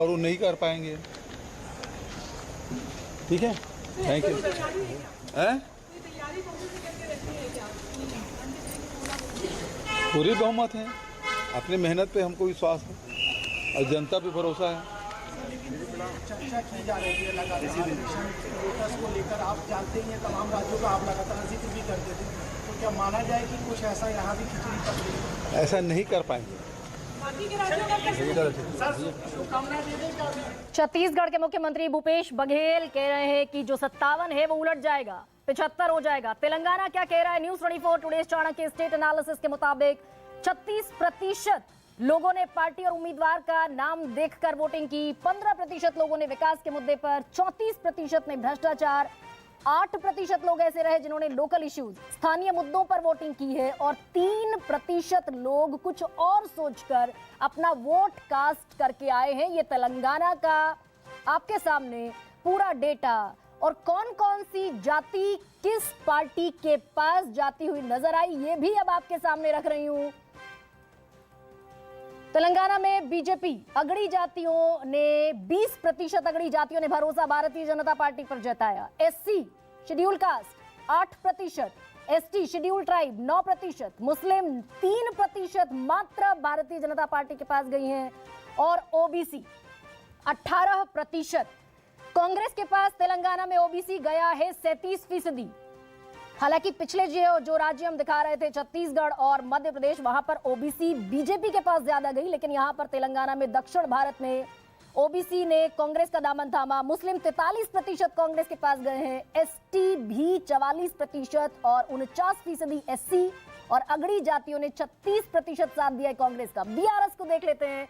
और वो नहीं कर पाएंगे। ठीक है, थैंक यू। पूरी बहुमत है, अपनी मेहनत पे हमको विश्वास है और जनता पे भरोसा है। चर्चा की जा रही है लगातार वोटर्स को लेकर, आप जानते ही हैं तमाम राज्यों का आप लगातार जिक्र भी करते थे, तो क्या माना जाए कि कुछ ऐसा यहाँ भी खिचड़ी पक रही है? ऐसा नहीं कर पाएंगे। छत्तीसगढ़ के मुख्यमंत्री भूपेश बघेल कह रहे हैं कि जो 57 है वो उलट जाएगा, 75 हो जाएगा। तेलंगाना क्या कह रहा है? News 24 today Chanakya state analysis के मुताबिक 36% लोगों ने पार्टी और उम्मीदवार का नाम देखकर वोटिंग की, 15% लोगों ने विकास के मुद्दे पर, 34% ने भ्रष्टाचार, 8% लोग ऐसे रहे जिन्होंने लोकल इश्यूज स्थानीय मुद्दों पर वोटिंग की है और 3% लोग कुछ और सोचकर अपना वोट कास्ट करके आए हैं। ये तेलंगाना का आपके सामने पूरा डेटा और कौन कौन सी जाति किस पार्टी के पास जाती हुई नजर आई ये भी अब आपके सामने रख रही हूं। तेलंगाना में बीजेपी अगड़ी जातियों ने 20% अगड़ी जातियों ने भरोसा भारतीय जनता पार्टी पर जताया। SC schedule caste 8%, ST schedule tribe 9%, मुस्लिम 3% मात्र भारतीय जनता पार्टी के पास गई हैं और ओबीसी 18%। कांग्रेस के पास तेलंगाना में ओबीसी गया है 37%। हालांकि पिछले जो राज्य हम दिखा रहे थे छत्तीसगढ़ और मध्य प्रदेश, वहां पर ओबीसी बीजेपी के पास ज्यादा गई, लेकिन यहां पर तेलंगाना में दक्षिण भारत में ओबीसी ने कांग्रेस का दामन थामा। मुस्लिम 43% कांग्रेस के पास गए हैं, एसटी भी 44% और 49% एससी और अगड़ी जातियों ने 36% साथ दिया है कांग्रेस का। बीआरएस को देख लेते हैं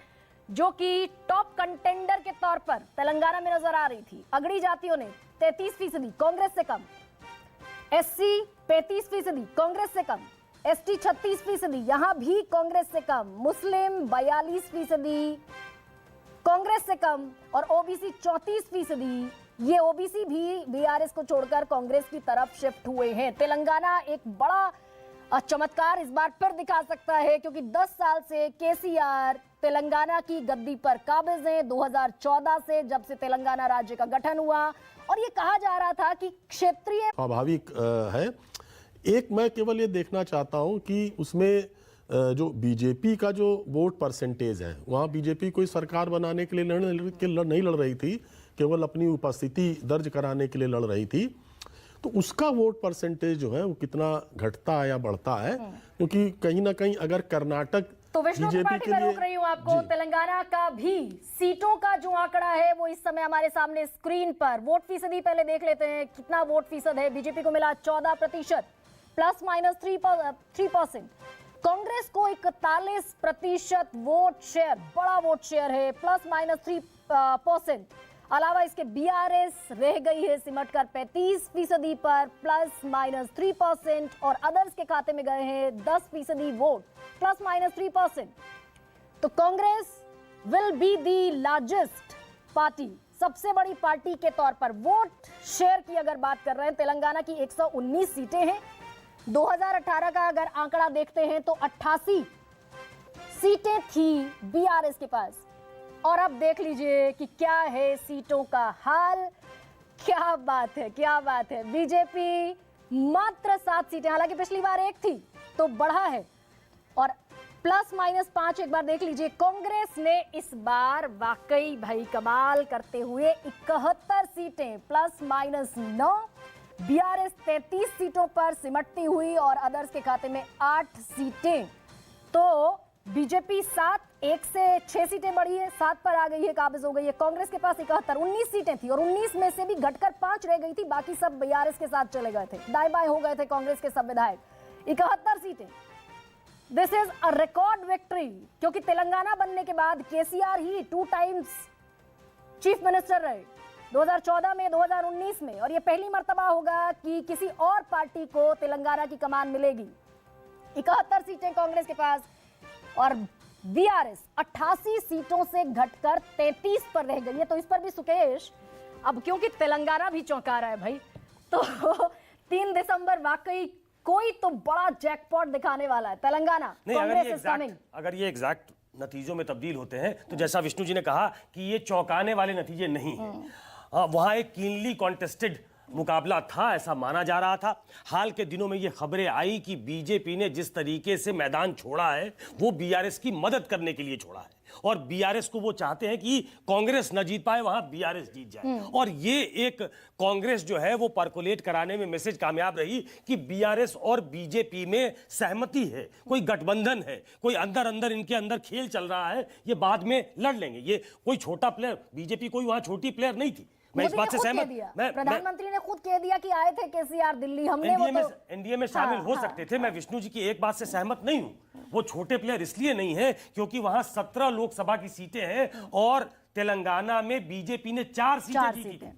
जो कि टॉप कंटेंडर के तौर पर तेलंगाना में नजर आ रही थी। अगड़ी जातियों ने 33%, कांग्रेस से कम, एससी 35%, कांग्रेस से कम, एसटी 36%, यहां भी कांग्रेस से कम, मुस्लिम 42%, कांग्रेस से कम और ओबीसी 34%। ये ओबीसी भी बीआरएस को छोड़कर कांग्रेस की तरफ शिफ्ट हुए हैं। तेलंगाना एक बड़ा चमत्कार इस बार फिर दिखा सकता है क्योंकि 10 साल से केसीआर तेलंगाना की गद्दी पर काबिज हैं। 2014 से जब से तेलंगाना राज्य का गठन हुआ और ये कहा जा रहा था कि क्षेत्रीय स्वाभाविक है। एक मैं केवल ये देखना चाहता हूं कि उसमें जो बीजेपी का जो वोट परसेंटेज है, वहाँ बीजेपी कोई सरकार बनाने के लिए नहीं लड़ रही थी, केवल अपनी उपस्थिति दर्ज कराने के लिए लड़ रही थी। तो उसका वोट परसेंटेज जो है वो कितना घटता है या बढ़ता है, क्योंकि कहीं ना कहीं अगर कर्नाटक तो विष्णु त्रिपाठी मैं रोक रही हूँ आपको। तेलंगाना का भी सीटों का जो आंकड़ा है वो इस समय हमारे सामने स्क्रीन पर। वोट फीसदी पहले देख लेते हैं, कितना वोट फीसद है। बीजेपी को मिला 14%, प्लस माइनस 3%। कांग्रेस को 41% वोट शेयर, बड़ा वोट शेयर है, प्लस माइनस 3%। अलावा इसके बीआरएस रह गई है सिमटकर 35% पर, प्लस माइनस 3% और अदर्स के खाते में गए हैं 10% वोट, प्लस माइनस 3%। तो Congress will be the largest party, सबसे बड़ी पार्टी के तौर पर वोट शेयर की अगर बात कर रहे हैं। तेलंगाना की 119 सीटें हैं। 2018 का अगर आंकड़ा देखते हैं तो 88 सीटें थी बीआरएस के पास और अब देख लीजिए कि क्या है सीटों का हाल। क्या बात है, क्या बात है। बीजेपी मात्र 7 सीटें, हालांकि पिछली बार 1 थी तो बढ़ा है, और प्लस माइनस 5 एक बार देख लीजिए। कांग्रेस ने इस बार वाकई भाई कमाल करते हुए 71 सीटें, प्लस माइनस 9। बीआरएस 33 सीटों पर सिमटती हुई और अदर्स के खाते में 8 सीटें। तो बीजेपी 7, 1 से 6 सीटें बढ़ी है, 7 पर आ गई है, काबिज हो गई है। कांग्रेस के पास 71, 19 सीटें थी और 19 में से भी घटकर 5 रह गई थी, बाकी सब बीआरएस के साथ चले गए थे, दाएं बाएं हो गए थे कांग्रेस के सब विधायक। 71 सीटें, this is a record victory, क्योंकि तेलंगाना बनने के बाद केसीआर ही 2 टाइम्स चीफ मिनिस्टर रहे, 2014 में, 2019 में, और यह पहली मर्तबा होगा कि किसी और पार्टी को तेलंगाना की कमान मिलेगी। 71 सीटें कांग्रेस के पास और बीआरएस 88 सीटों से घटकर 33 पर रह गई है। तो इस पर भी सुकेश, अब क्योंकि तेलंगाना भी चौंका रहा है भाई, तो 3 दिसंबर वाकई कोई तो बड़ा जैकपॉट दिखाने वाला है। Telangana, Congress is coming. अगर ये एग्जैक्ट नतीजों में तब्दील होते हैं, तो जैसा विष्णु जी ने कहा कि ये चौंकाने वाले नतीजे नहीं हैं। वहां एक कीनली कॉन्टेस्टेड मुकाबला था, ऐसा माना जा रहा था। हाल के दिनों में ये खबरें आई कि बीजेपी ने जिस तरीके से मैदान छोड़ा है वो बीआरएस की मदद करने के लिए छोड़ा है, और बीआरएस को वो चाहते हैं कि कांग्रेस न जीत पाए, वहां बीआरएस जीत जाए। और ये एक कांग्रेस जो है वो परकोलेट कराने में मैसेज कामयाब रही कि बीआरएस और बीजेपी में सहमति है, कोई गठबंधन है, कोई अंदर अंदर इनके अंदर खेल चल रहा है, ये बाद में लड़ लेंगे। ये कोई छोटा प्लेयर, बीजेपी कोई वहां छोटी प्लेयर नहीं थी। मैं इस बात से सहमत, प्रधानमंत्री ने खुद कह दिया कि आए थे केसीआर दिल्ली, हमने एनडीए में शामिल हो सकते थे। मैं विष्णु जी की एक बात से सहमत नहीं हूं, वो छोटे प्लेयर इसलिए नहीं है क्योंकि वहां 17 लोकसभा की सीटें हैं और तेलंगाना में बीजेपी ने 4 सीटें जीती थी।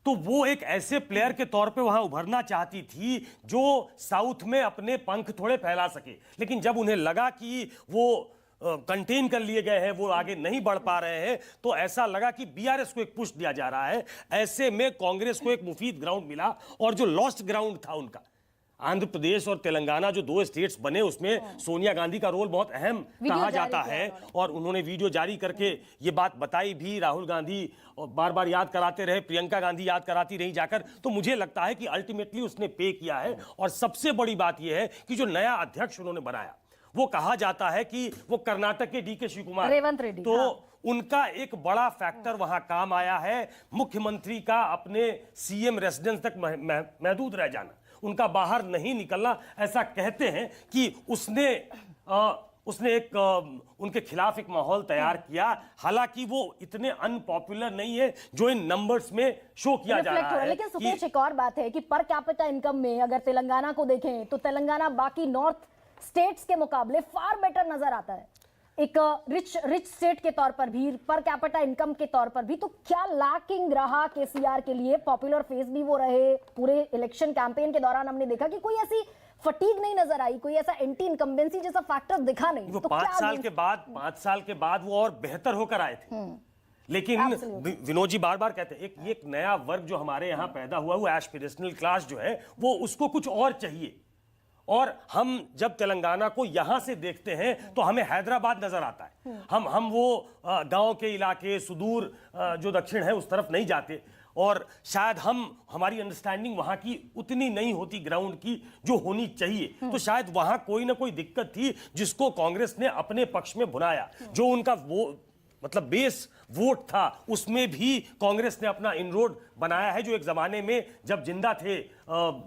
तो वो एक ऐसे प्लेयर के तौर पे वहां उभरना चाहती थी जो साउथ में अपने पंख थोड़े फैला सके, लेकिन जब उन्हें लगा कि वो कंटेन कर लिए गए हैं, वो आगे नहीं बढ़ पा रहे हैं, तो ऐसा लगा कि बीआरएस को एक पुश दिया जा रहा है। ऐसे में कांग्रेस को एक मुफीद ग्राउंड मिला, और जो लॉस्ट ग्राउंड था उनका, आंध्र प्रदेश और तेलंगाना जो 2 स्टेट्स बने, उसमें सोनिया गांधी का रोल बहुत अहम कहा जाता है, और उन्होंने वीडियो जारी करके ये बात बताई भी। राहुल गांधी बार बार याद कराते रहे, प्रियंका गांधी याद कराती रही जाकर। तो मुझे लगता है कि अल्टीमेटली उसने पे किया है। और सबसे बड़ी बात यह है कि जो नया अध्यक्ष उन्होंने बनाया, वो कहा जाता है कि वो कर्नाटक के डीके शिवकुमार, रेवंत रेड्डी, तो उनका एक बड़ा फैक्टर वहां काम आया है। मुख्यमंत्री का अपने सीएम रेसिडेंस तक महदूद रह जाना, उनका बाहर नहीं निकलना, ऐसा कहते हैं कि उसने एक उनके खिलाफ एक माहौल तैयार किया। हालांकि वो इतने अनपॉपुलर नहीं है जो इन नंबर्स में शो किया जा रहा है। लेकिन सुकेश, एक और बात है कि पर कैपिटा इनकम में अगर तेलंगाना को देखें तो तेलंगाना बाकी नॉर्थ स्टेट्स के मुकाबले फार बेटर नजर आता है, एक रिच स्टेट के तौर पर भी, पर कैपिटा इनकम के तौर पर भी। तो क्या लैकिंग रहा केसीआर के लिए? पॉपुलर फेस भी वो रहे, पूरे इलेक्शन कैंपेन के दौरान हमने देखा कि कोई ऐसी फटीग नहीं नजर आई, कोई ऐसा एंटी इनकम्बेंसी जैसा फैक्टर दिखा नहीं। वो तो 5 साल के बाद वो और बेहतर होकर आए थे। लेकिन विनोद जी बार बार कहते हैं एक नया वर्ग जो हमारे यहाँ पैदा हुआ, वो एस्पिरेशनल क्लास जो है, वो उसको कुछ और चाहिए। और हम जब तेलंगाना को यहां से देखते हैं तो हमें हैदराबाद नजर आता है। हम वो गांव के इलाके, सुदूर जो दक्षिण है उस तरफ नहीं जाते, और शायद हमारी अंडरस्टैंडिंग वहां की उतनी नहीं होती ग्राउंड की जो होनी चाहिए। तो शायद वहां कोई ना कोई दिक्कत थी जिसको कांग्रेस ने अपने पक्ष में भुनाया। जो उनका वो मतलब बेस वोट था, उसमें भी कांग्रेस ने अपना इनरोड बनाया है, जो एक जमाने में जब जिंदा थे